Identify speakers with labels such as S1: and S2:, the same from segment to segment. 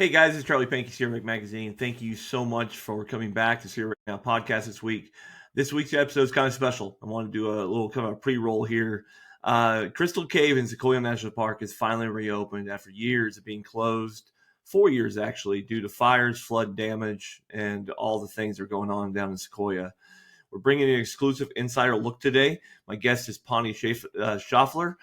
S1: Hey guys, it's Charlie Pankey, Sequoia Magazine. Thank you so much for coming back to Sequoia Right Now podcast this week. This week's episode is kind of special. I want to do a little kind of a pre-roll here. Crystal Cave in Sequoia National Park is finally reopened after years of being closed, 4 years actually, due to fires, flood damage, and all the things that are going on down in Sequoia. We're bringing an exclusive insider look today. My guest is Pani Schauffler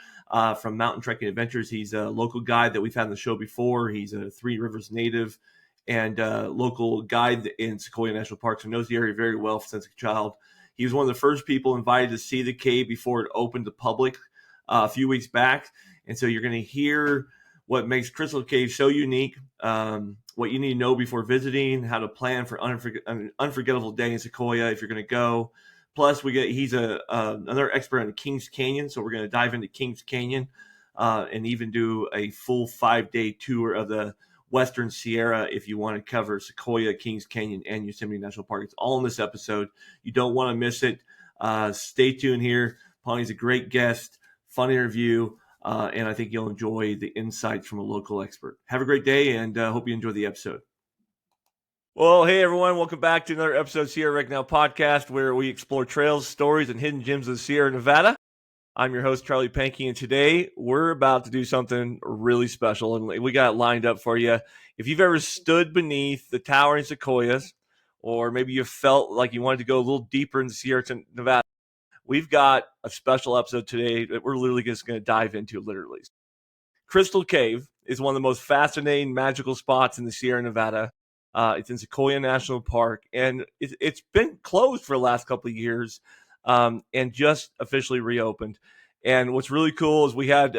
S1: from Mountain Trekking Adventures. He's a local guide that we've had on the show before. He's a Three Rivers native and local guide in Sequoia National Park, so knows the area very well since a child. He was one of the first people invited to see the cave before it opened to public a few weeks back. And so you're going to hear what makes Crystal Cave so unique, what you need to know before visiting, how to plan for an unforgettable day in Sequoia if you're going to go. Plus, he's another expert on Kings Canyon, so we're going to dive into Kings Canyon and even do a full 5-day tour of the Western Sierra if you want to cover Sequoia, Kings Canyon, and Yosemite National Park. It's all in this episode. You don't want to miss it. Stay tuned here. Pani's a great guest, fun interview. And I think you'll enjoy the insights from a local expert. Have a great day, and hope you enjoy the episode. Well, hey, everyone. Welcome back to another episode of Sierra Right Now podcast, where we explore trails, stories, and hidden gems of the Sierra Nevada. I'm your host, Charlie Pankey, and today we're about to do something really special, and we got it lined up for you. If you've ever stood beneath the towering sequoias, or maybe you felt like you wanted to go a little deeper in the Sierra Nevada, we've got a special episode today that we're literally just going to dive into, literally. Crystal Cave is one of the most fascinating, magical spots in the Sierra Nevada. It's in Sequoia National Park, and it's been closed for the last couple of years and just officially reopened. And what's really cool is we had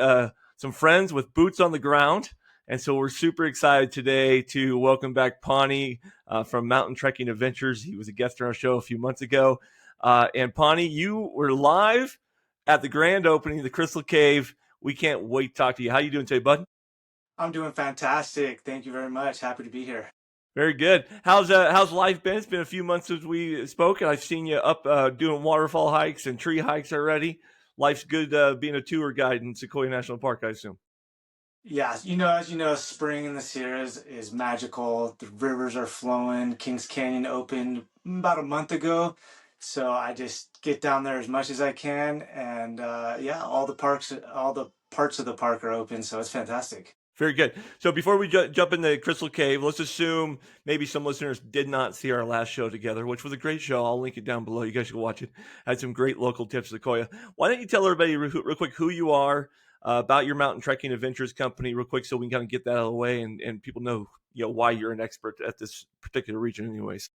S1: some friends with boots on the ground, and so we're super excited today to welcome back Pani from Mountain Trekking Adventures. He was a guest on our show a few months ago. And Pani, you were live at the grand opening of the Crystal Cave. We can't wait to talk to you. How you doing today, bud?
S2: I'm doing fantastic. Thank you very much. Happy to be here.
S1: Very good. How's life been? It's been a few months since we spoke, and I've seen you up doing waterfall hikes and tree hikes already. Life's good being a tour guide in Sequoia National Park, I assume.
S2: Yeah, as you know, spring in the Sierras is magical. The rivers are flowing. Kings Canyon opened about a month ago. So I just get down there as much as I can. And all the parts of the park are open. So it's fantastic.
S1: Very good. So before we jump into Crystal Cave, let's assume maybe some listeners did not see our last show together, which was a great show. I'll link it down below. You guys should watch it. Had some great local tips, Sequoia. Why don't you tell everybody real quick who you are, about your Mountain Trekking Adventures company real quick, so we can kind of get that out of the way and people know why you're an expert at this particular region anyways.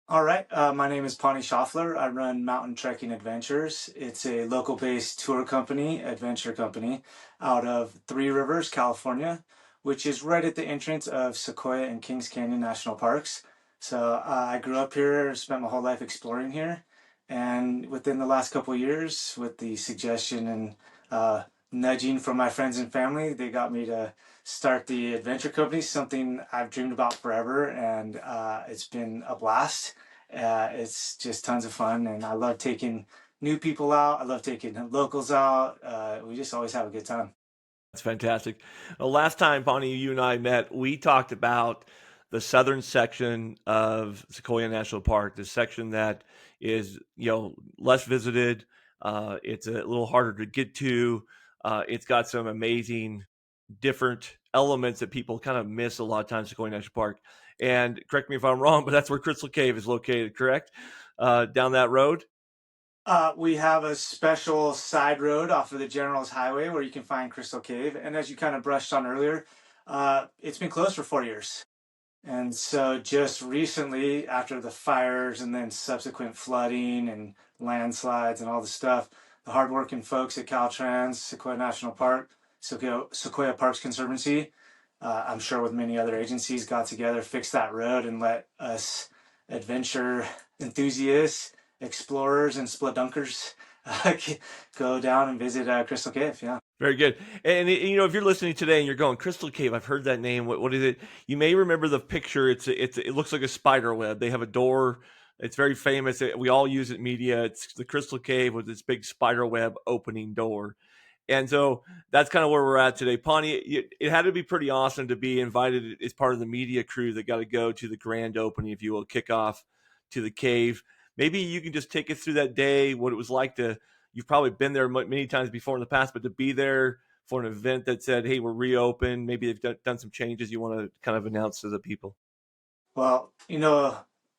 S2: All right. My name is Pani Schauffler. I run Mountain Trekking Adventures. It's a local-based tour company, adventure company, out of Three Rivers, California, which is right at the entrance of Sequoia and Kings Canyon National Parks. So I grew up here, spent my whole life exploring here. And within the last couple of years, with the suggestion and nudging from my friends and family, they got me to start the adventure company, something I've dreamed about forever, and it's been a blast. It's just tons of fun, and I love taking new people out. I love taking locals out. We just always have a good time.
S1: That's fantastic. Well, last time, Bonnie, you and I met, we talked about the southern section of Sequoia National Park, the section that is, less visited. It's a little harder to get to. It's got some amazing different elements that people kind of miss a lot of times Sequoia National Park. And correct me if I'm wrong, but that's where Crystal Cave is located, correct? Down that road?
S2: We have a special side road off of the General's Highway where you can find Crystal Cave. And as you kind of brushed on earlier, it's been closed for 4 years. And so just recently, after the fires and then subsequent flooding and landslides and all the stuff, the hardworking folks at Caltrans, Sequoia National Park, Sequoia Parks Conservancy, I'm sure with many other agencies, got together, fixed that road, and let us adventure enthusiasts, explorers, and spledunkers go down and visit Crystal Cave. Yeah.
S1: Very good. And if you're listening today and you're going, Crystal Cave, I've heard that name. What is it? You may remember the picture. It looks like a spider web. They have a door. It's very famous. We all use it in media. It's the Crystal Cave with this big spider web opening door. And so that's kind of where we're at today. Pawnee, it had to be pretty awesome to be invited as part of the media crew that got to go to the grand opening, if you will, kickoff to the cave. Maybe you can just take us through that day, what it was like to, you've probably been there many times before in the past, but to be there for an event that said, hey, we're reopened, maybe they've done some changes you want to kind of announce to the people.
S2: Well,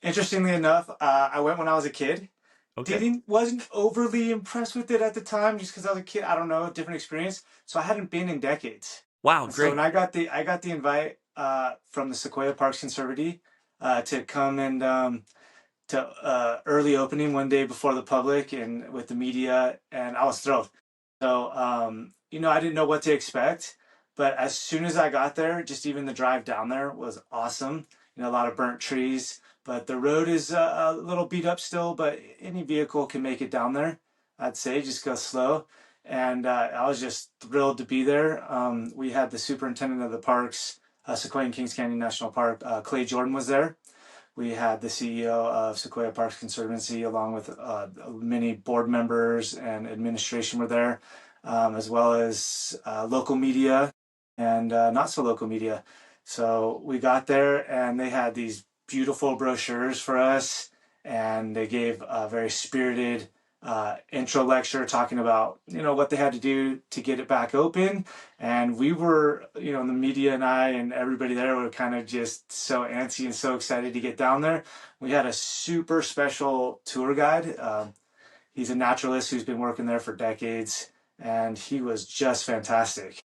S2: interestingly enough, I went when I was a kid.
S1: Okay.
S2: Wasn't overly impressed with it at the time, just because I was a kid. I don't know, different experience. So I hadn't been in decades.
S1: Wow,
S2: And so when
S1: great.
S2: I got the invite from the Sequoia Parks Conservancy to come and to early opening one day before the public and with the media, and I was thrilled. So I didn't know what to expect, but as soon as I got there, just even the drive down there was awesome. A lot of burnt trees, but the road is a little beat up still, but any vehicle can make it down there. I'd say just go slow. And I was just thrilled to be there. We had the superintendent of the parks, Sequoia Kings Canyon National Park, Clay Jordan was there. We had the CEO of Sequoia Parks Conservancy, along with many board members and administration were there, as well as local media and not so local media. So we got there and they had these beautiful brochures for us, and they gave a very spirited intro lecture talking about what they had to do to get it back open. And we were, the media and I and everybody there were kind of just so antsy and so excited to get down there. We had a super special tour guide. He's a naturalist who's been working there for decades, and he was just fantastic.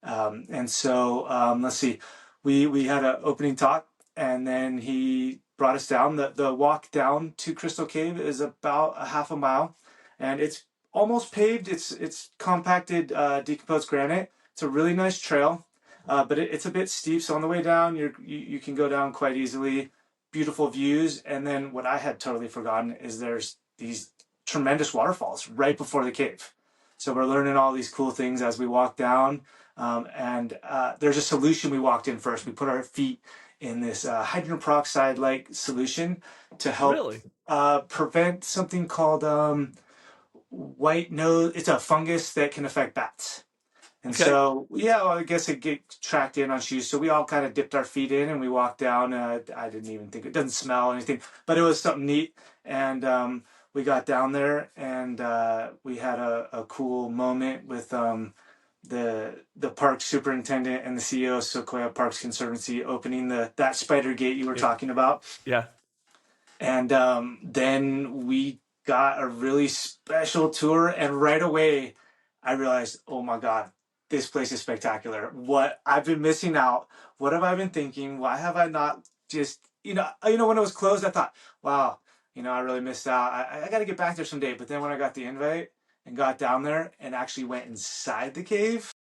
S2: And so let's see, we had an opening talk, and then he brought us down. The walk down to Crystal Cave is about a half a mile, and it's almost paved. It's compacted decomposed granite. It's a really nice trail, but it's a bit steep. So on the way down, you can go down quite easily. Beautiful views, and then what I had totally forgotten is there's these tremendous waterfalls right before the cave. So we're learning all these cool things as we walk down. And there's a solution we walked in first. We put our feet in this hydrogen peroxide-like solution to help
S1: Really?
S2: prevent something called white nose. It's a fungus that can affect bats. And
S1: Okay.
S2: so, yeah, well, I guess it get tracked in on shoes. So we all kind of dipped our feet in and we walked down. I didn't even think it doesn't smell or anything, but it was something neat. And we got down there and we had a cool moment with the park superintendent and the CEO of Sequoia Parks Conservancy opening that spider gate you were talking about.
S1: Yeah.
S2: And then we got a really special tour, and right away I realized, oh my God, this place is spectacular. What I've been missing out. What have I been thinking? Why have I not just, when it was closed, I thought, wow, I really missed out. I got to get back there someday. But then when I got the invite and got down there and actually went inside the cave,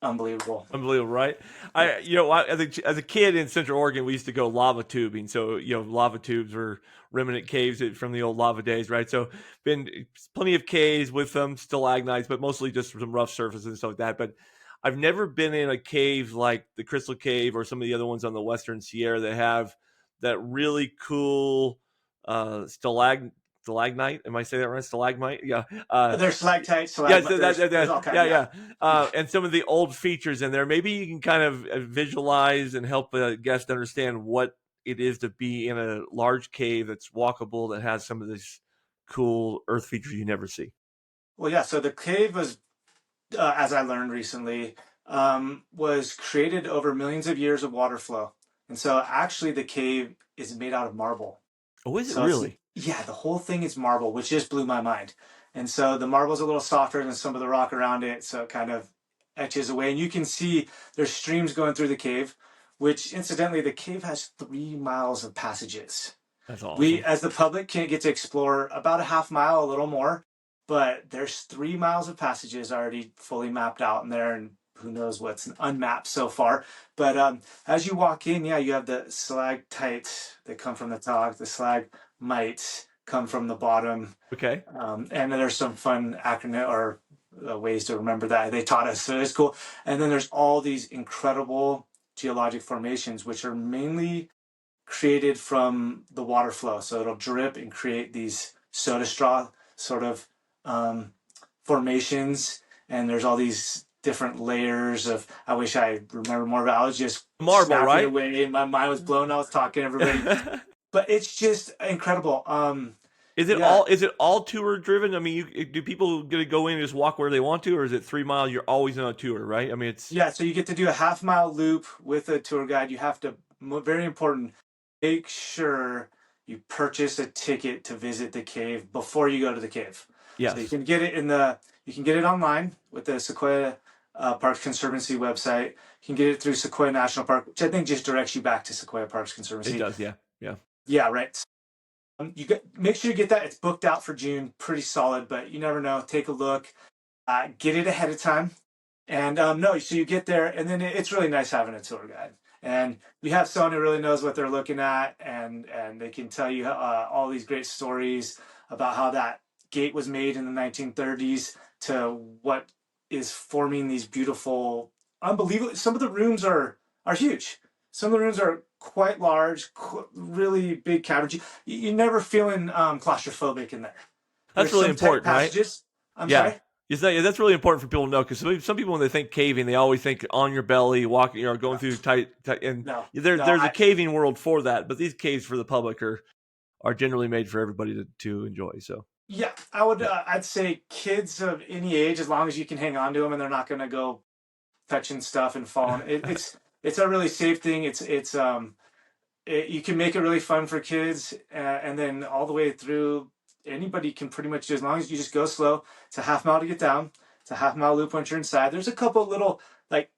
S2: unbelievable.
S1: Unbelievable, right?
S2: Yeah.
S1: As a kid in Central Oregon, we used to go lava tubing. So, lava tubes were remnant caves from the old lava days, right? So, been plenty of caves with them, stalagmites, but mostly just some rough surfaces and stuff like that. But I've never been in a cave like the Crystal Cave or some of the other ones on the Western Sierra that have that really cool stalagnite. Am I saying that right? Stalagmite? Yeah.
S2: There's stalactites,
S1: Yeah,
S2: stalagmites,
S1: so
S2: there's all kinds, yeah.
S1: yeah. And some of the old features in there. Maybe you can kind of visualize and help a guest understand what it is to be in a large cave that's walkable that has some of these cool earth features you never see.
S2: Well, yeah, so the cave was, as I learned recently, was created over millions of years of water flow. And so actually the cave is made out of marble.
S1: Oh, is it
S2: So it's,
S1: really?
S2: yeah, the whole thing is marble, which just blew my mind. And so the marble's a little softer than some of the rock around it, so it kind of etches away. And you can see there's streams going through the cave, which incidentally, the cave has 3 miles of passages.
S1: That's
S2: We,
S1: awesome.
S2: as the public, can't get to explore about a half mile, a little more, but there's 3 miles of passages already fully mapped out in there, and who knows what's unmapped so far. But as you walk in, yeah, you have the stalactites that come from the top, the stalagmites come from the bottom,
S1: Okay.
S2: and then there's some fun acronym or ways to remember that they taught us, so it's cool. And then there's all these incredible geologic formations, which are mainly created from the water flow. So it'll drip and create these soda straw sort of formations. and there's all these different layers of. I wish I remember more about. I was just
S1: Marble,
S2: snapping
S1: right?
S2: away, and my mind was blown. I was talking to everybody, but it's just incredible. Yeah,
S1: Is it all tour driven? I mean, do people get to go in and just walk where they want to, or is it 3 miles? You're always on a tour, right? I mean, it's
S2: yeah. So you get to do a half-mile loop with a tour guide. You have to, very important, make sure you purchase a ticket to visit the cave before you go to the cave. So
S1: yes,
S2: you can get it online with the Sequoia Parks Conservancy website. You can get it through Sequoia National Park, which I think just directs you back to Sequoia Parks
S1: it
S2: Conservancy.
S1: does. Yeah, yeah.
S2: Yeah, right. Make sure you get that. It's booked out for June, pretty solid, but you never know. Take a look. Get it ahead of time. And no, so you get there, and then it's really nice having a tour guide. And you have someone who really knows what they're looking at, and they can tell you all these great stories about how that gate was made in the 1930s to what is forming these beautiful, unbelievable. Some of the rooms are huge. Some of the rooms are quite large, really big caverns. You're never feeling claustrophobic in there.
S1: That's
S2: There's
S1: really
S2: some tight
S1: important, right?
S2: passages. I'm
S1: Yeah.
S2: sorry.
S1: That's really important for people to know because some people when they think caving, they always think on your belly, walking, going
S2: No,
S1: through tight, and
S2: no, no.
S1: there's a caving world for that, but these caves for the public are generally made for everybody to enjoy. So
S2: Yeah, I would.
S1: yeah,
S2: I'd say kids of any age, as long as you can hang on to them and they're not going to go fetching stuff and falling. It's a really safe thing. You can make it really fun for kids, and then all the way through, anybody can pretty much do as long as you just go slow. It's a half mile to get down. It's a half mile loop once you're inside. There's a couple little like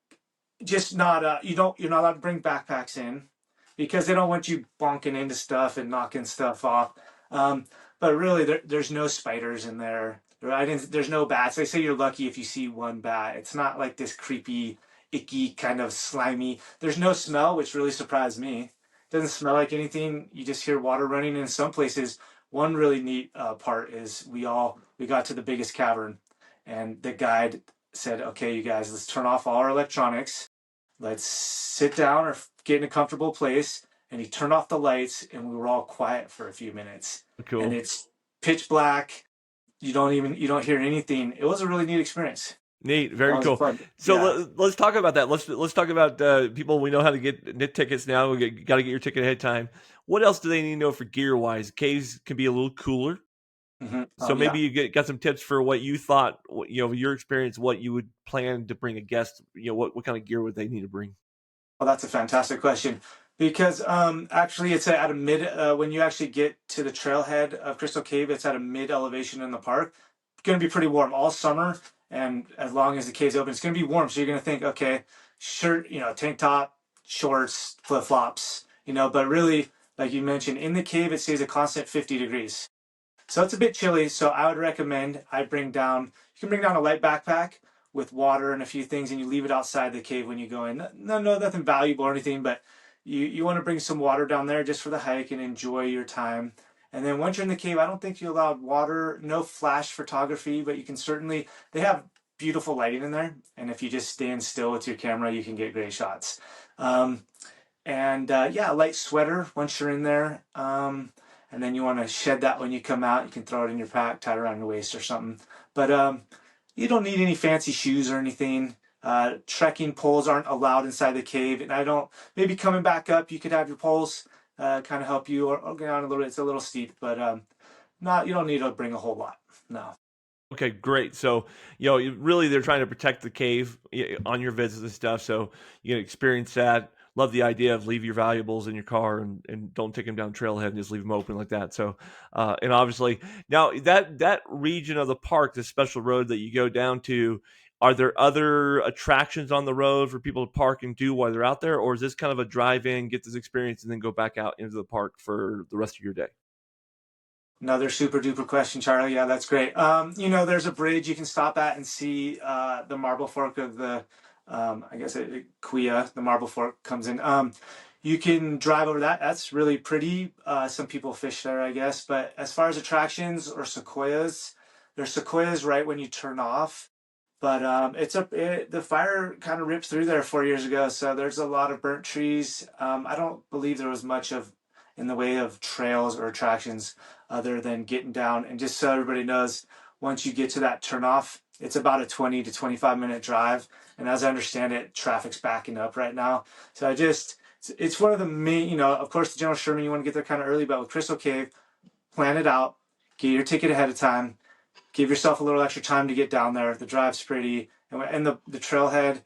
S2: just not you're not allowed to bring backpacks in because they don't want you bonking into stuff and knocking stuff off. Um, but really, there's no spiders in there. There's no bats. They say you're lucky if you see one bat. It's not like this creepy, icky kind of slimy. There's no smell, which really surprised me. It doesn't smell like anything. You just hear water running in some places. One really neat part is we got to the biggest cavern, and the guide said, "Okay, you guys, let's turn off all our electronics. Let's sit down or get in a comfortable place." And he turned off the lights, and we were all quiet for a few minutes. And
S1: cool.
S2: it's pitch black. You don't hear anything. It was a really neat experience.
S1: Neat,
S2: That
S1: very
S2: was
S1: cool.
S2: fun.
S1: So
S2: Yeah.
S1: let's talk about that. Let's talk about people. We know how to get tickets now. Got to get your ticket ahead of time. What else do they need to know for gear wise? Caves can be a little cooler, so
S2: Oh
S1: maybe
S2: yeah.
S1: you got some tips for what you thought. Your experience, what you would plan to bring a guest. What kind of gear would they need to bring?
S2: Well, that's a fantastic question because actually it's at a mid when you actually get to the trailhead of Crystal Cave, it's at a mid elevation in the park. It's going to be pretty warm all summer, and as long as the cave's open, it's going to be warm. So you're going to think, okay, shirt, tank top, shorts, flip flops, but really, like you mentioned, in the cave it stays a constant 50 degrees. So it's a bit chilly. So I would recommend you can bring down a light backpack with water and a few things, and you leave it outside the cave when you go in. No, nothing valuable or anything, but you want to bring some water down there just for the hike and enjoy your time. And then once you're in the cave, I don't think you're allowed water, no flash photography, but you can certainly, they have beautiful lighting in there. And if you just stand still with your camera, you can get great shots. Um, and yeah, a light sweater once you're in there. And then you want to shed that when you come out. You can throw it in your pack, tie it around your waist or something. But you don't need any fancy shoes or anything. Trekking poles aren't allowed inside the cave, and I don't. Maybe coming back up, you could have your poles kind of help you, or go down a little bit. It's a little steep, but not. You don't need to bring a whole lot. No.
S1: Okay, great. So, really they're trying to protect the cave on your visits and stuff. So you can experience that. Love the idea of leave your valuables in your car and don't take them down trailhead and just leave them open like that. So, and obviously now that region of the park, the special road that you go down to, are there other attractions on the road for people to park and do while they're out there? Or is this kind of a drive in, get this experience and then go back out into the park for the rest of your day?
S2: Another super duper question, Charlie. Yeah, that's great. There's a bridge you can stop at and see the marble fork of the, I guess Kuya, the marble fork comes in. You can drive over that. That's really pretty. Some people fish there, I guess. But as far as attractions or sequoias, there's sequoias right when you turn off. But the fire kind of ripped through there 4 years ago, so there's a lot of burnt trees. I don't believe there was much of in the way of trails or attractions other than getting down. And just so everybody knows, once you get to that turnoff, it's about a 20 to 25-minute drive. And as I understand it, traffic's backing up right now. So it's one of the main, of course, the General Sherman, you want to get there kind of early, but with Crystal Cave, plan it out, get your ticket ahead of time, give yourself a little extra time to get down there. The drive's pretty, and the trailhead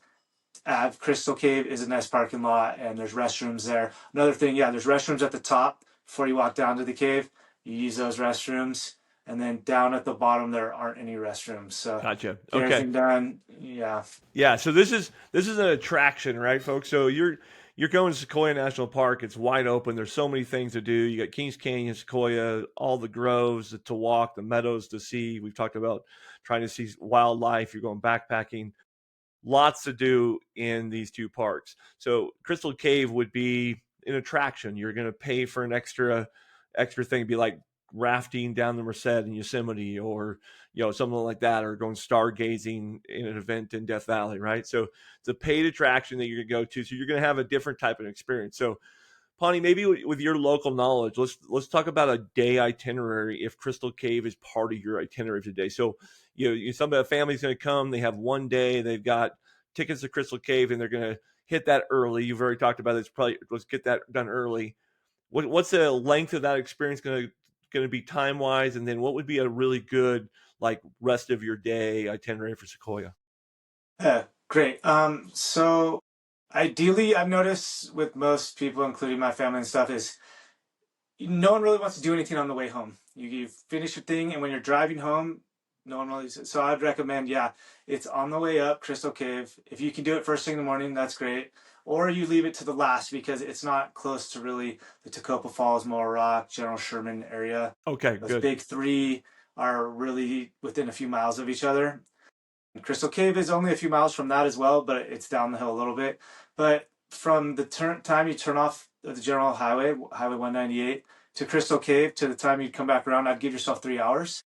S2: at Crystal Cave is a nice parking lot, and there's restrooms there. Another thing, yeah, there's restrooms at the top before you walk down to the cave. You use those restrooms, and then down at the bottom there aren't any restrooms. So
S1: Gotcha.
S2: get
S1: Okay.
S2: everything done. Yeah.
S1: Yeah. So this is an attraction, right, folks? So you're going to Sequoia National Park. It's wide open. There's so many things to do. You got Kings Canyon, Sequoia, all the groves to walk, the meadows to see. We've talked about trying to see wildlife. You're going backpacking. Lots to do in these two parks. So Crystal Cave would be an attraction. You're going to pay for an extra thing, be like rafting down the Merced in Yosemite, or something like that, or going stargazing in an event in Death Valley, right? So it's a paid attraction that you're going to go to. So you're going to have a different type of experience. So Pani, maybe with your local knowledge, let's talk about a day itinerary if Crystal Cave is part of your itinerary today. So, some of the family's going to come. They have one day. They've got tickets to Crystal Cave, and they're going to hit that early. You've already talked about it. Let's get that done early. What's the length of that experience going to be time wise, and then what would be a really good rest of your day itinerary for Sequoia?
S2: Yeah, great. So ideally, I've noticed with most people, including my family and stuff, is no one really wants to do anything on the way home. You finish your thing, and when you're driving home, no one really. So I'd recommend, yeah, it's on the way up, Crystal Cave. If you can do it first thing in the morning, that's great. Or you leave it to the last because it's not close to really the Tokopah Falls, Moro, General Sherman area.
S1: Okay,
S2: Those
S1: good.
S2: big three are really within a few miles of each other. Crystal Cave is only a few miles from that as well, but it's down the hill a little bit. But from the time you turn off the general highway, Highway 198, to Crystal Cave to the time you come back around, I'd give yourself 3 hours.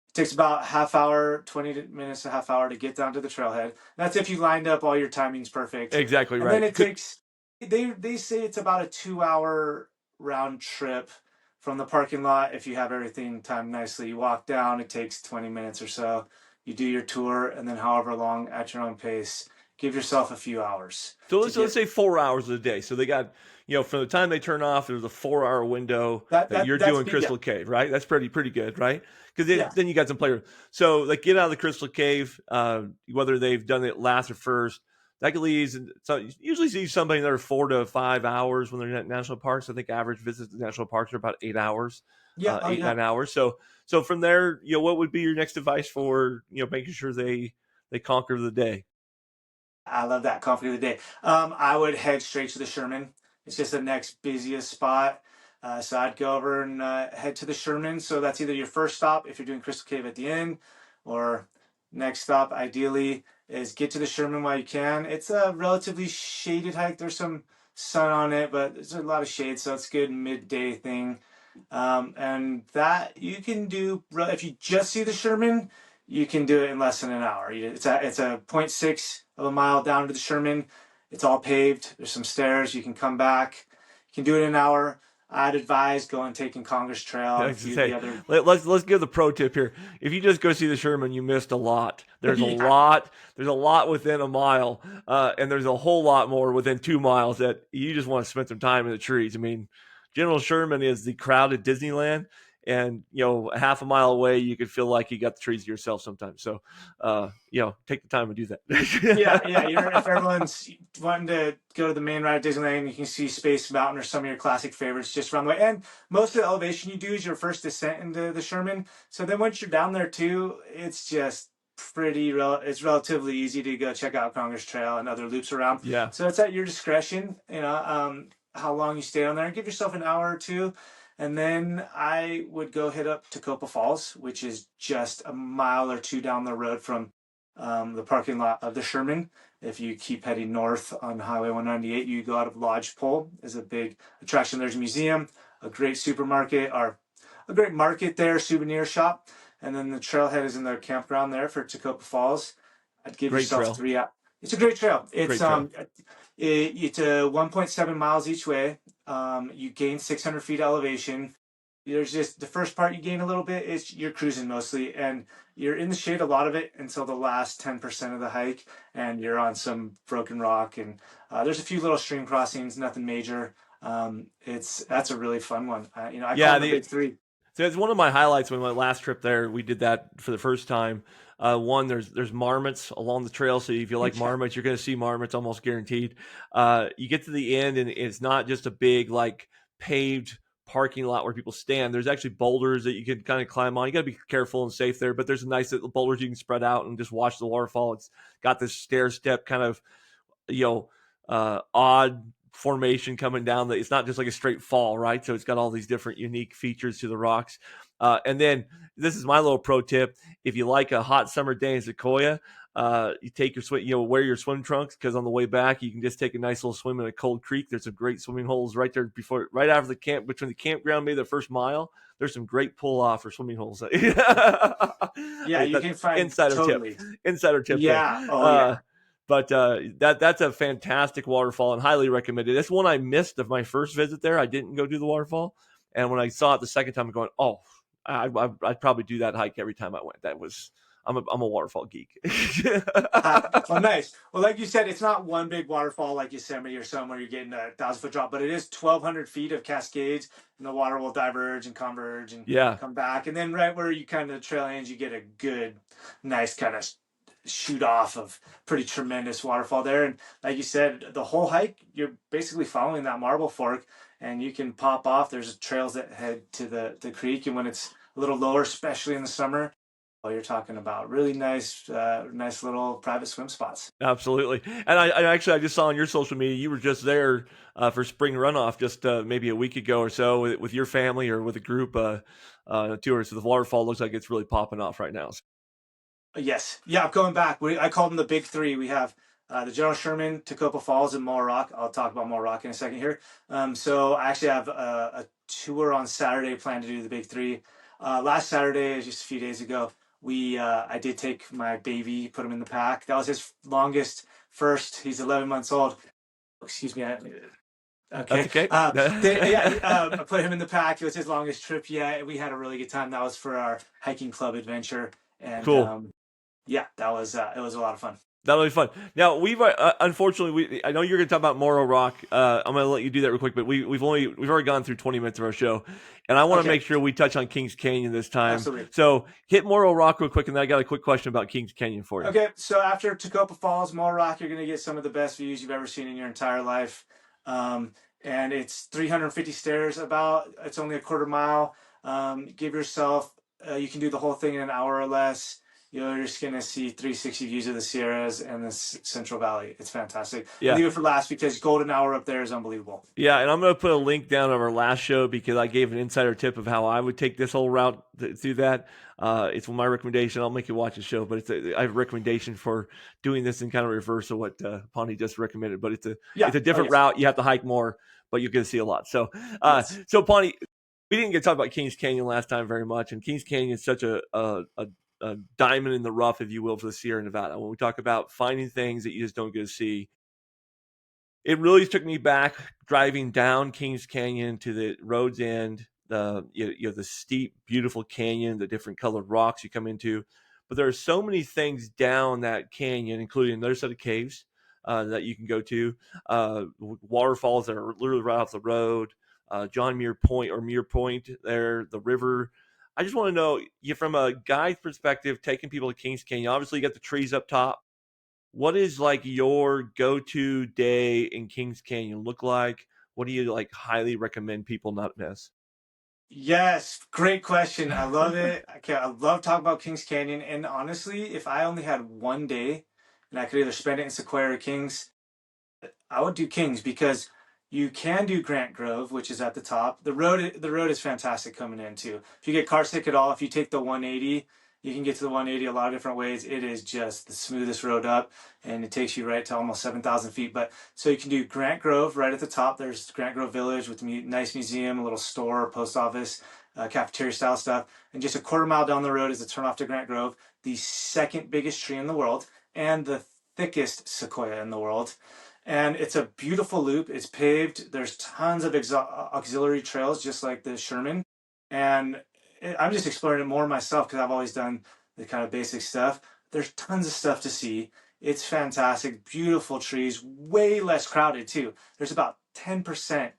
S2: It takes about half hour, 20 minutes to half hour to get down to the trailhead. That's if you lined up all your timings perfect.
S1: Exactly
S2: And
S1: right.
S2: then it takes, they say it's about a 2 hour round trip from the parking lot. If you have everything timed nicely, you walk down, it takes 20 minutes or so. You do your tour, and then however long at your own pace, give yourself a few hours.
S1: So let's say 4 hours a day. So they got, from the time they turn off, there's a 4 hour window that you're doing Crystal Cave, right? That's pretty good, right? Because then you got some players. So get out of the Crystal Cave, whether they've done it last or first. That could leave. So you usually see somebody there 4 to 5 hours when they're in national parks. I think average visits to national parks are about 8 hours, 9 hours. So from there, what would be your next advice for making sure they conquer the day?
S2: I love that coffee of the day. I would head straight to the Sherman. It's just the next busiest spot. So I'd go over and head to the Sherman. So that's either your first stop if you're doing Crystal Cave at the end, or next stop ideally is get to the Sherman while you can. It's a relatively shaded hike. There's some sun on it, but there's a lot of shade, so it's a good midday thing. And that you can do if you just see the Sherman, you can do it in less than an hour. It's a 0.6 of a mile down to the Sherman. It's all paved. There's some stairs. You can come back. You can do it in an hour. I'd advise going taking Congress Trail.
S1: Let's give the pro tip here. If you just go see the Sherman, you missed a lot. There's a lot. There's a lot within a mile, and there's a whole lot more within 2 miles that you just want to spend some time in the trees. I mean, General Sherman is the crowded Disneyland, and a half a mile away, you could feel like you got the trees to yourself sometimes. So, take the time to do that.
S2: If everyone's wanting to go to the main ride at Disneyland, you can see Space Mountain or some of your classic favorites just around the way. And most of the elevation you do is your first descent into the Sherman. So then once you're down there too, it's just it's relatively easy to go check out Congress Trail and other loops around.
S1: Yeah.
S2: So it's at your discretion, how long you stay on there. Give yourself an hour or two. And then I would go hit up Tokopah Falls, which is just a mile or two down the road from the parking lot of the Sherman. If you keep heading north on Highway 198, you go out of Lodgepole is a big attraction. There's a museum, a great supermarket, or a great market there, souvenir shop. And then the trailhead is in their campground there for Tokopah Falls. I'd give yourself 3 hours. It's a great trail. It's 1.7 miles each way. You gain 600 feet elevation. There's just the first part you gain a little bit. It's you're cruising mostly, and you're in the shade a lot of it until the last 10% of the hike, and you're on some broken rock, and there's a few little stream crossings, nothing major. It's That's a really fun one. I call
S1: Yeah,
S2: them the big three.
S1: so it's one of my highlights when my last trip there. We did that for the first time. One, there's marmots along the trail, so if you like
S2: Yeah,
S1: marmots, you're going to see marmots almost guaranteed. You get to the end, and it's not just a big like paved parking lot where people stand. There's actually boulders that you can kind of climb on. You got to be careful and safe there, but there's nice little boulders you can spread out and just watch the waterfall. It's got this stair step kind of you know odd formation coming down. That it's not just like a straight fall, right? So it's got all these different unique features to the rocks. And then this is my little pro tip: if you like a hot summer day in Sequoia, you take your swim, wear your swim trunks, because on the way back you can just take a nice little swim in a cold creek. There's some great swimming holes right there right after the camp, between the campground, maybe the first mile. There's some great pull off or swimming holes.
S2: yeah, you can find
S1: Insider tip,
S2: totally.
S1: insider tip there.
S2: Yeah. Oh yeah.
S1: But that's a fantastic waterfall and highly recommended. It's one I missed of my first visit there. I didn't go do the waterfall, and when I saw it the second time, I'm going, oh, I'd probably do that hike every time I went. I'm a waterfall geek.
S2: Well, nice. Well, like you said, it's not one big waterfall like Yosemite or somewhere you're getting a 1,000-foot drop, but it is 1,200 feet of cascades, and the water will diverge and converge and
S1: Yeah,
S2: come back. And then right where you kind of trail ends, you get a good, nice kind of shoot off of pretty tremendous waterfall there. And like you said, the whole hike, you're basically following that marble fork, and you can pop off. There's trails that head to the creek, and when it's a little lower, especially in the summer, well, you're talking about really nice, nice little private swim spots.
S1: absolutely. And I just saw on your social media you were just there for spring runoff just maybe a week ago or so with your family or with a group tour. So the waterfall looks like it's really popping off right now.
S2: Yes, yeah. Going back, I call them the big three. We have the General Sherman, Tokopah Falls, and Moro. I'll talk about Moro in a second here. So I actually have a tour on Saturday planned to do the big three. Last Saturday, just a few days ago, I did take my baby, put him in the pack. That was his longest first. He's 11 months old. Excuse me.
S1: That's
S2: Okay.
S1: okay.
S2: I put him in the pack. It was his longest trip yet. We had a really good time. That was for our hiking club adventure, and
S1: Cool.
S2: yeah, that was it was a lot of fun.
S1: That'll be fun. Now we've unfortunately I know you're going to talk about Moro Rock. I'm going to let you do that real quick, but we've already gone through 20 minutes of our show, and I want to
S2: Okay,
S1: make sure we touch on Kings Canyon this time.
S2: absolutely.
S1: So hit Moro Rock real quick, and then I got a quick question about Kings Canyon for you.
S2: Okay, so after Tokopah Falls, Moro, you're going to get some of the best views you've ever seen in your entire life. And it's 350 stairs about. It's only a quarter mile. Give yourself, you can do the whole thing in an hour or less. You're just going to see 360 views of the Sierras and the Central Valley. It's fantastic.
S1: Yeah.
S2: Leave it for last because golden hour up there is unbelievable.
S1: Yeah, and I'm going to put a link down of our last show because I gave an insider tip of how I would take this whole route through that. It's my recommendation. I'll make you watch the show, but I have a recommendation for doing this in kind of reverse of what Pani just recommended. But it's a different route. You have to hike more, but you're going to see a lot. So,
S2: Yes.
S1: so Pani, we didn't get to talk about Kings Canyon last time very much, and Kings Canyon is such a diamond in the rough, if you will, for the Sierra Nevada. When we talk about finding things that you just don't get to see, it really took me back driving down Kings Canyon to the road's end. The steep, beautiful canyon, the different colored rocks you come into, but there are so many things down that canyon, including another set of caves that you can go to, waterfalls that are literally right off the road, John Muir Point or Muir Point there, the river. I just want to know, you from a guide perspective, taking people to Kings Canyon. Obviously, you got the trees up top. What is like your go-to day in Kings Canyon look like? What do you like highly recommend people not miss?
S2: Yes, great question. I love it. Okay, I love talking about Kings Canyon. And honestly, if I only had one day and I could either spend it in Sequoia or Kings, I would do Kings because you can do Grant Grove, which is at the top. The road is fantastic coming in too. If you get car sick at all, if you take the 180, you can get to the 180 a lot of different ways. It is just the smoothest road up, and it takes you right to almost 7,000 feet. But so you can do Grant Grove right at the top. There's Grant Grove Village with a nice museum, a little store, post office, cafeteria style stuff. And just a quarter mile down the road is the turnoff to Grant Grove, the second biggest tree in the world and the thickest sequoia in the world. And it's a beautiful loop. It's paved. There's tons of auxiliary trails, just like the Sherman. And I'm just exploring it more myself because I've always done the kind of basic stuff. There's tons of stuff to see. It's fantastic, beautiful trees, way less crowded too. There's about 10%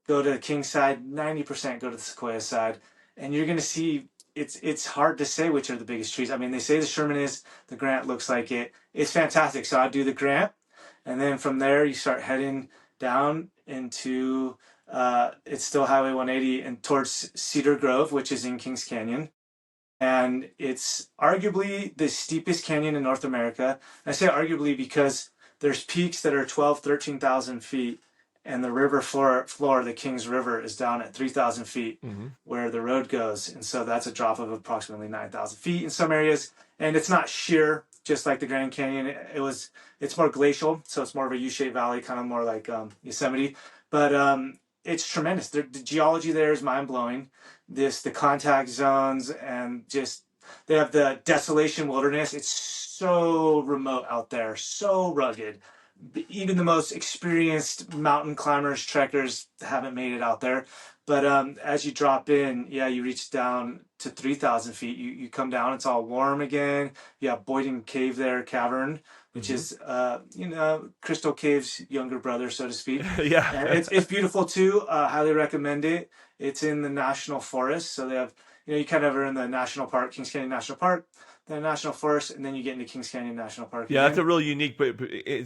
S2: go to the King side, 90% go to the Sequoia side, and you're going to see it's hard to say which are the biggest trees. I mean, they say the Sherman is, the Grant looks like it. It's fantastic. So I do the Grant, and then from there you start heading down into it's still Highway 180 and towards Cedar Grove, which is in Kings Canyon. And it's arguably the steepest canyon in North America. And I say arguably because there's peaks that are 12, 13,000 feet, and the river floor, the Kings River, is down at 3,000 feet where the road goes. And so that's a drop of approximately 9,000 feet in some areas. And it's not sheer, just like the Grand Canyon. It's more glacial, so it's more of a U-shaped valley, kind of more like Yosemite. But it's tremendous. The geology there is mind-blowing. The contact zones, and just they have the desolation wilderness. It's so remote out there, so rugged. Even the most experienced mountain climbers, trekkers haven't made it out there. But as you drop in, yeah, you reach down to 3,000 feet. You come down, it's all warm again. You have Boyden Cave there, cavern, which is Crystal Cave's younger brother, so to speak.
S1: Yeah.
S2: And it's beautiful too. Highly recommend it. It's in the national forest, so they have you kind of are in the national park, Kings Canyon National Park, the national forest, and then you get into Kings Canyon National Park
S1: Yeah, that's
S2: again.
S1: a really unique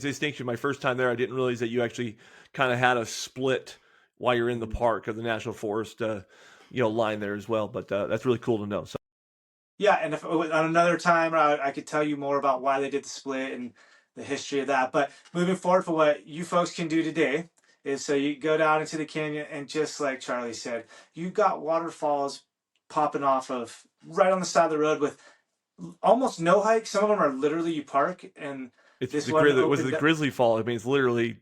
S1: distinction. My first time there, I didn't realize that you actually kind of had a split while you're in the park of the national forest, line there as well. But that's really cool to know. So
S2: Yeah, and if on another time, I could tell you more about why they did the split and the history of that. But moving forward, for what you folks can do today is so you go down into the canyon, and just like Charlie said, you got waterfalls popping off of right on the side of the road with almost no hike. Some of them are literally you park, and
S1: it's
S2: this one
S1: was
S2: opened
S1: the
S2: up.
S1: Grizzly Fall. I mean, it's literally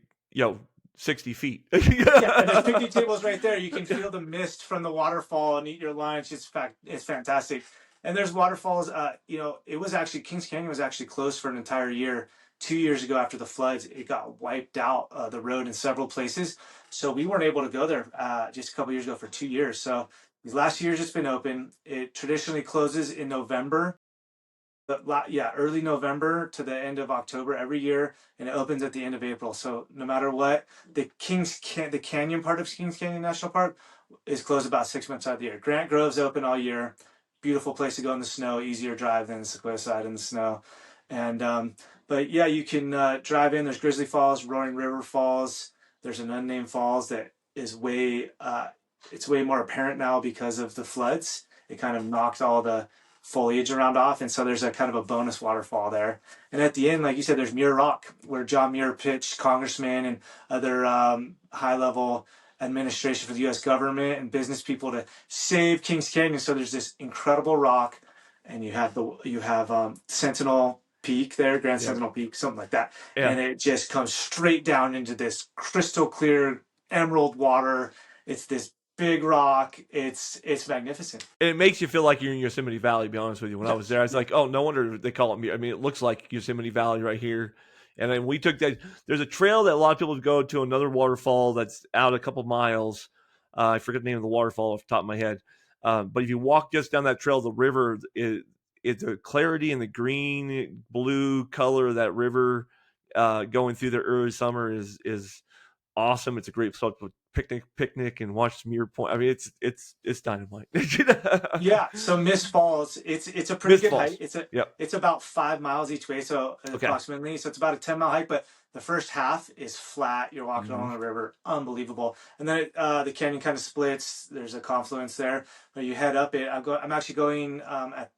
S1: 60 feet.
S2: Yeah, and there's picnic tables right there. You can feel the mist from the waterfall and eat your lunch. It's fantastic. And there's waterfalls. It was actually Kings Canyon was actually closed for an entire year. 2 years ago, after the floods, it got wiped out the road in several places, so we weren't able to go there just a couple years ago for 2 years. So these last years, it's been open. It traditionally closes in November, early November to the end of October every year, and it opens at the end of April. So no matter what, the canyon part of Kings Canyon National Park is closed about 6 months out of the year. Grant Grove's open all year. Beautiful place to go in the snow, easier drive than the Sequoia side in the snow. And but yeah, you can drive in. There's Grizzly Falls, Roaring River Falls. There's an unnamed falls that is it's way more apparent now because of the floods. It kind of knocked all the foliage around off, and so there's a kind of a bonus waterfall there. And at the end, like you said, there's Muir Rock, where John Muir pitched congressmen and other high level administration for the U.S. government and business people to save Kings Canyon. So there's this incredible rock, and you have Sentinel Peak there, Grand Sentinel Peak, something like that,
S1: Yeah.
S2: and it just comes straight down into this crystal clear emerald water. It's this big rock. It's magnificent.
S1: And it makes you feel like you're in Yosemite Valley, to be honest with you. When I was
S2: Yes.
S1: there, I was like, oh, no wonder they call it. I mean, it looks like Yosemite Valley right here. And then we took that. There's a trail that a lot of people go to, another waterfall that's out a couple miles. I forget the name of the waterfall off the top of my head. But if you walk just down that trail, the river, it's the clarity and the green, blue color of that river going through the early summer is awesome. It's a great spot to picnic and watch some Muir Point. I mean, it's dynamite.
S2: Yeah, so Miss Falls, it's a pretty
S1: Miss
S2: good hike.
S1: Falls. Yep.
S2: It's about 5 miles each way, so
S1: Okay.
S2: approximately. So it's about a 10-mile hike, but the first half is flat. You're walking
S1: Mm-hmm.
S2: along the river, unbelievable. And then the canyon kind of splits. There's a confluence there, but you head up it. I'm actually going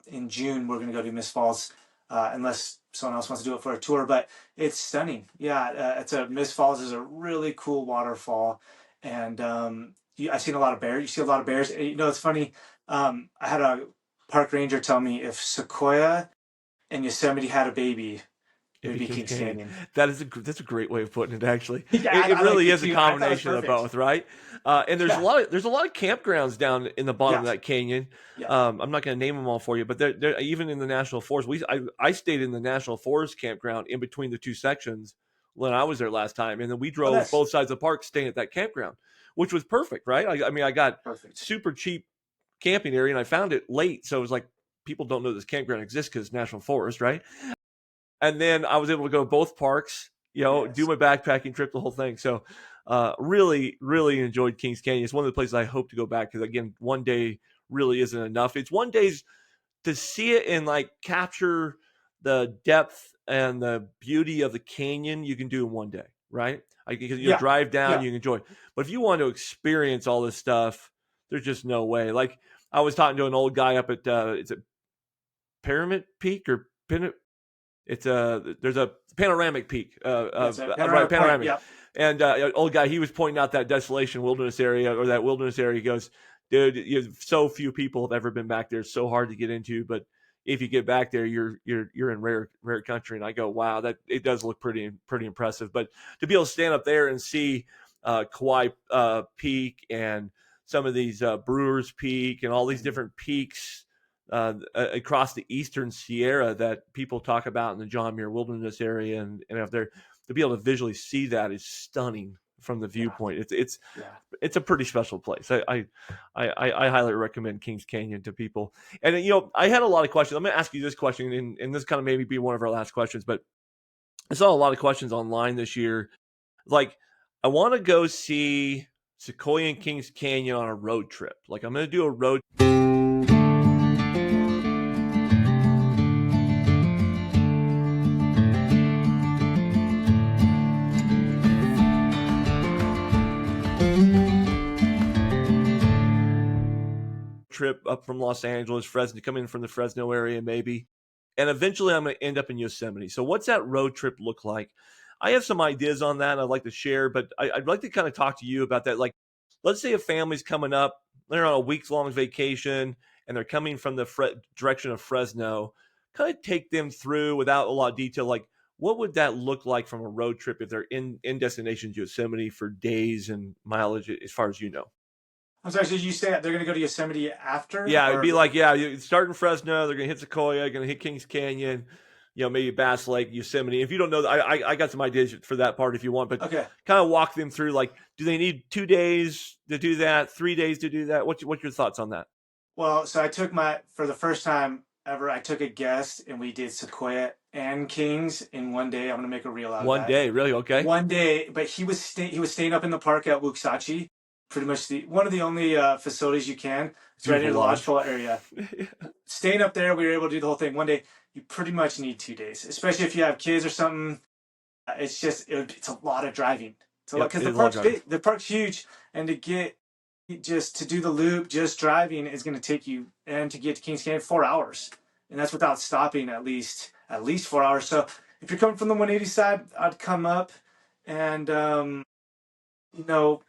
S2: in June. We're going to go to Miss Falls, unless someone else wants to do it for a tour. But it's stunning. Yeah, Miss Falls is a really cool waterfall, and I've seen a lot of bears. You see a lot of bears. It's funny. I had a park ranger tell me if Sequoia and Yosemite had a baby, it
S1: It'd
S2: would
S1: be
S2: be
S1: Kings
S2: Kings
S1: Canyon.
S2: Canyon.
S1: That's a great way of putting it. Actually,
S2: Yeah,
S1: it
S2: I liked
S1: really
S2: it
S1: is a
S2: too. I thought it was
S1: combination of
S2: perfect.
S1: both, right? And there's
S2: Yeah,
S1: a lot of campgrounds down in the bottom of
S2: yeah,
S1: that canyon.
S2: yeah.
S1: I'm not going to name them all for you, but they're even in the national forest. I stayed in the national forest campground in between the two sections when I was there last time, and then we
S2: Oh,
S1: drove
S2: that's
S1: both sides of the park staying at that campground, which was perfect, right? I mean, I got
S2: perfect.
S1: super cheap camping area, and I found it late, so it was like people don't know this campground exists because it's national forest, right? And then I was able to go to both parks, do
S2: Yes.
S1: my backpacking trip, the whole thing. So really, really enjoyed Kings Canyon. It's one of the places I hope to go back because, again, one day really isn't enough. It's one day's to see it and like capture the depth and the beauty of the canyon. You can do in one day, right? Because you
S2: Yeah.
S1: drive down,
S2: Yeah.
S1: you can enjoy. But if you want to experience all this stuff, there's just no way. Like I was talking to an old guy up at it's a Pyramid Peak or it's there's a panoramic peak,
S2: That's it.
S1: right?
S2: Panoramic Point.
S1: Panoramic,
S2: Yeah.
S1: and old guy, he was pointing out that desolation wilderness area or that wilderness area. He goes, dude, so few people have ever been back there. It's so hard to get into, but if you get back there, you're in rare country. And I go, wow, that it does look pretty impressive. But to be able to stand up there and see Kauai Peak and some of these Brewers Peak and all these different peaks across the eastern Sierra that people talk about in the John Muir Wilderness area, and if they're to be able to visually see that is stunning from the
S2: Yeah.
S1: viewpoint.
S2: Yeah.
S1: It's a pretty special place. I highly recommend Kings Canyon to people. And I had a lot of questions. I'm going to ask you this question, and this kind of maybe be one of our last questions, but I saw a lot of questions online this year. Like, I want to go see Sequoia and Kings Canyon on a road trip. Like, I'm going to do a road trip up from Los Angeles, Fresno, come in from the Fresno area maybe. And eventually I'm going to end up in Yosemite. So what's that road trip look like? I have some ideas on that I'd like to share, but I'd like to kind of talk to you about that. Like, let's say a family's coming up, they're on a week-long vacation, and they're coming from the direction of Fresno. Kind of take them through without a lot of detail, like what would that look like from a road trip if they're in destination Yosemite for days and mileage, as far as you know?
S2: I'm sorry. So you say they're going to go to Yosemite after,
S1: Yeah, it'd be
S2: or
S1: like, yeah, you start in Fresno, they're gonna hit Sequoia, gonna hit Kings Canyon, maybe Bass Lake, Yosemite. If you don't know, I got some ideas for that part if you want, but
S2: okay?
S1: kind of walk them through, like, do they need 2 days to do that, 3 days to do that? What's your thoughts on that?
S2: Well, so I took for the first time ever, I took a guest and we did Sequoia and Kings in one day. I'm going to make a reel out of
S1: One
S2: that.
S1: day, really? Okay.
S2: One day, but he was staying up in the park at Wuxachi, pretty much one of the only facilities you can. It's right near
S1: Beautiful
S2: the
S1: lodge.
S2: Lodgepole area. Staying up there, we were able to do the whole thing. One day, you pretty much need 2 days, especially if you have kids or something. It's a lot of driving. It's a lot because
S1: It
S2: the
S1: is a lot of
S2: park's
S1: driving.
S2: big. The park's huge, and just to do the loop, just driving is going to take you, and to get to Kings Canyon, 4 hours, and that's without stopping at least 4 hours. So if you're coming from the 180 side, I'd come up, and you know,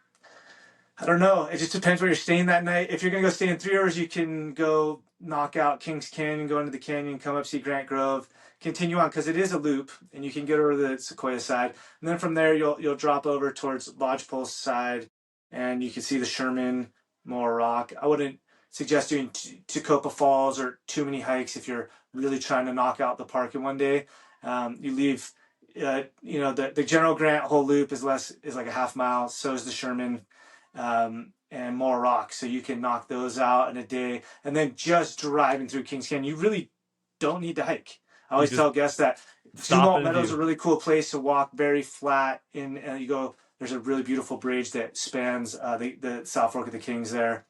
S2: I don't know. It just depends where you're staying that night. If you're gonna go stay in 3 hours, you can go knock out Kings Canyon, go into the canyon, come up, see Grant Grove, continue on because it is a loop, and you can get over the Sequoia side, and then from there you'll drop over towards Lodgepole side, and you can see the Sherman, Moro Rock. I wouldn't suggest doing Tokopah Falls or too many hikes if you're really trying to knock out the park in one day. You leave. The General Grant whole loop is like a half mile. So is the Sherman, and more rocks. So you can knock those out in a day. And then just driving through Kings Canyon, you really don't need to hike. I
S1: You
S2: always
S1: just
S2: tell guests that Two
S1: stop
S2: Malt
S1: and
S2: Meadows is
S1: view.
S2: a really cool place to walk, very flat. You go, there's a really beautiful bridge that spans the South Fork of the Kings there.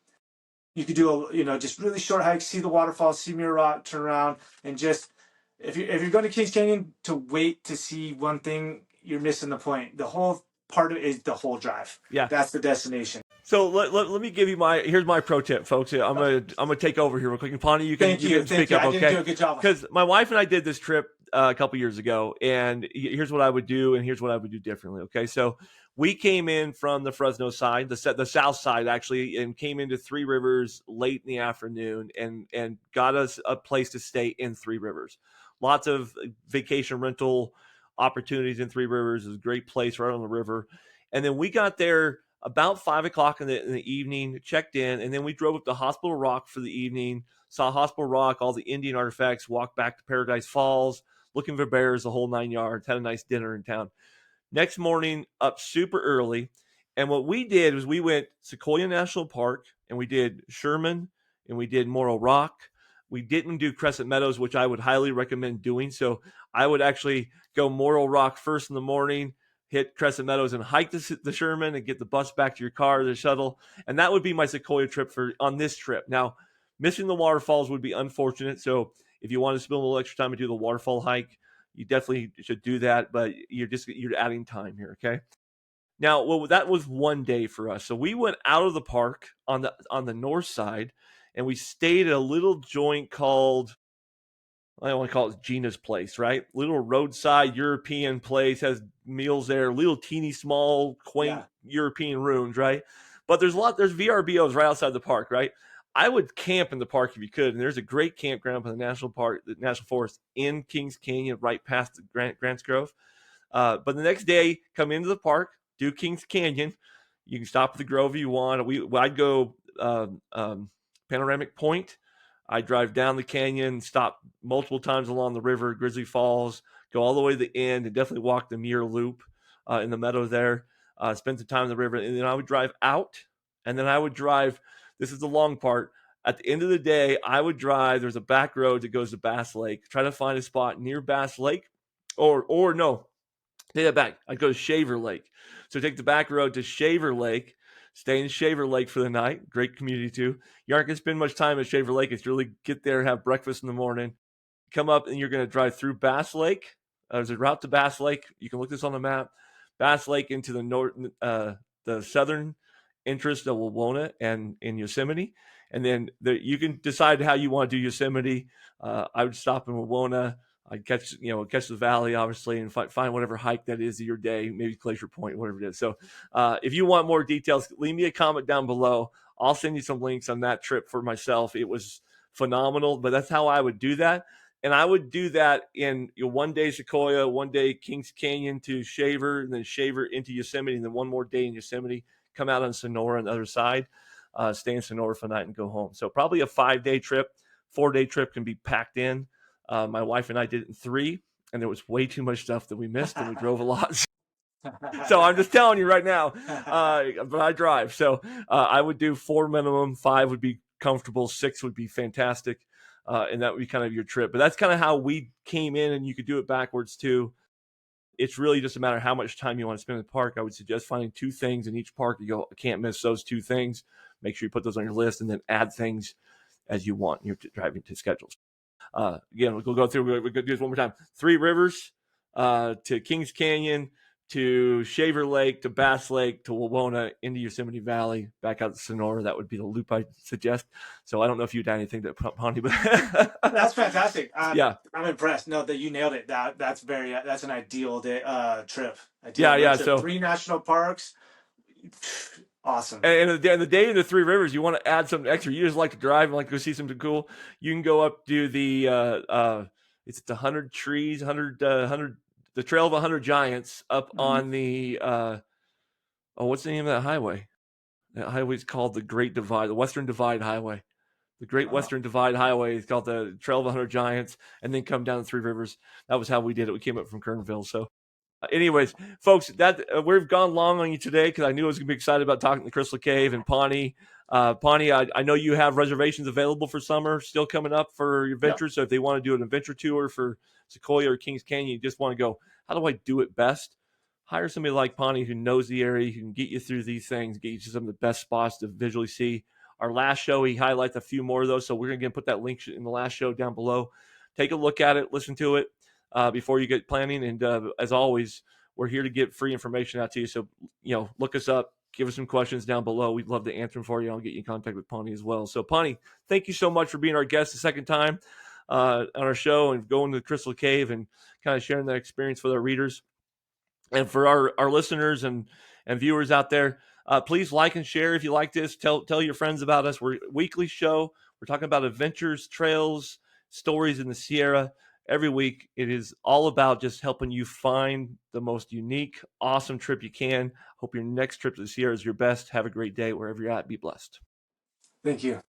S2: You could do just really short hikes, see the waterfalls, see Mirror Rock, turn around, and just if you're going to Kings Canyon to wait to see one thing, you're missing the point. The whole part of it is the whole drive.
S1: Yeah.
S2: That's the destination.
S1: So let me give you here's my pro tip, folks. I'm gonna take over here real quick. And Pani, you
S2: Thank
S1: can
S2: you.
S1: speak up,
S2: I didn't
S1: okay?
S2: do a good job.
S1: Because my wife and I did this trip a couple years ago, and here's what I would do, and here's what I would do differently. Okay, so we came in from the Fresno side, the south side actually, and came into Three Rivers late in the afternoon, and got us a place to stay in Three Rivers. Lots of vacation rental opportunities in Three Rivers. It's a great place right on the river, and then we got there about 5 o'clock in the evening, checked in, and then we drove up to Hospital Rock for the evening, saw Hospital Rock, all the Indian artifacts, walked back to Paradise Falls, looking for bears, the whole 9 yards, had a nice dinner in town. Next morning, up super early. And what we did was we went Sequoia National Park, and we did Sherman and we did Moro Rock. We didn't do Crescent Meadows, which I would highly recommend doing. So I would actually go Moro Rock first in the morning, hit Crescent Meadows, and hike the Sherman and get the bus back to your car, the shuttle. And that would be my Sequoia trip on this trip. Now, missing the waterfalls would be unfortunate. So if you want to spend a little extra time and do the waterfall hike, you definitely should do that. But you're adding time here, okay? Now, well, that was one day for us. So we went out of the park on the north side, and we stayed at a little joint called, I don't want to call it Gina's Place, right? Little roadside European place, has meals there, little teeny small quaint European rooms, right? But there's VRBOs right outside the park, right? I would camp in the park if you could, and there's a great campground in the national forest in Kings Canyon, right past the Grants Grove. But the next day, come into the park, do Kings Canyon. You can stop at the Grove if you want. I'd go Panoramic Point. I drive down the canyon, stop multiple times along the river, Grizzly Falls, go all the way to the end, and definitely walk the Muir Loop in the meadow there. Spend some time in the river, and then I would drive out, and then I would drive. This is the long part. At the end of the day, I would drive. There's a back road that goes to Bass Lake. Try to find a spot near Bass Lake, or no, take that back. I'd go to Shaver Lake. So take the back road to Shaver Lake, stay in Shaver Lake for the night. Great community too. You aren't going to spend much time at Shaver Lake. It's really get there, have breakfast in the morning, come up, and you're going to drive through Bass Lake. There's a route to Bass Lake. You can look this on the map. Bass Lake into the southern interest of Wawona and in Yosemite. And then you can decide how you want to do Yosemite. I would stop in Wawona. I'd catch the valley, obviously, and find whatever hike that is of your day, maybe Glacier Point, whatever it is. So if you want more details, leave me a comment down below. I'll send you some links on that trip for myself. It was phenomenal, but that's how I would do that. And I would do that in one day Sequoia, one day Kings Canyon to Shaver, and then Shaver into Yosemite, and then one more day in Yosemite, come out on Sonora on the other side, stay in Sonora for the night and go home. So probably a 5-day trip. 4-day trip can be packed in. My wife and I did it in 3, and there was way too much stuff that we missed, and we drove a lot. So I'm just telling you right now, but I drive. So I would do 4 minimum, 5 would be comfortable, 6 would be fantastic, and that would be kind of your trip. But that's kind of how we came in, and you could do it backwards too. It's really just a matter of how much time you want to spend in the park. I would suggest finding 2 things in each park. You go, I can't miss those 2 things. Make sure you put those on your list, and then add things as you want. You're driving to schedules. Again, we'll go through. We're going to do this one more time. 3 rivers to Kings Canyon, to Shaver Lake, to Bass Lake, to Wawona, into Yosemite Valley, back out to Sonora. That would be the loop I suggest. So I don't know if you'd add anything to Pani, but
S2: That's fantastic.
S1: Yeah.
S2: I'm impressed. No, that you nailed it. That's an ideal day trip.
S1: Yeah.
S2: Trip.
S1: So
S2: 3 national parks. Awesome.
S1: And the day in the 3 rivers, you want to add something extra. You just like to drive and like to go see something cool. You can go up to the it's the 100 trees, 100 the Trail of 100 Giants up on the what's the name of that highway? That highway is called the Great Divide, the Western Divide Highway. The Great Western Divide Highway is called the Trail of 100 Giants, and then come down the 3 rivers. That was how we did it. We came up from Kernville, so. Anyways, folks, that we've gone long on you today because I knew I was going to be excited about talking to Crystal Cave and Pani. Pani, I know you have reservations available for summer still coming up for your adventures. So if they want to do an adventure tour for Sequoia or Kings Canyon, you just want to go, how do I do it best? Hire somebody like Pani who knows the area, who can get you through these things, get you to some of the best spots to visually see. Our last show, he highlights a few more of those. So we're going to put that link in the last show down below. Take a look at it, listen to it. Before you get planning. And as always, we're here to get free information out to you. So, look us up, give us some questions down below. We'd love to answer them for you. I'll get you in contact with Pani as well. So, Pani, thank you so much for being our guest the second time on our show and going to the Crystal Cave and kind of sharing that experience with our readers. And for our listeners and viewers out there, please like and share if you like this. Tell your friends about us. We're a weekly show. We're talking about adventures, trails, stories in the Sierra. Every week, it is all about just helping you find the most unique, awesome trip you can. Hope your next trip to the Sierra is your best. Have a great day wherever you're at. Be blessed.
S2: Thank you.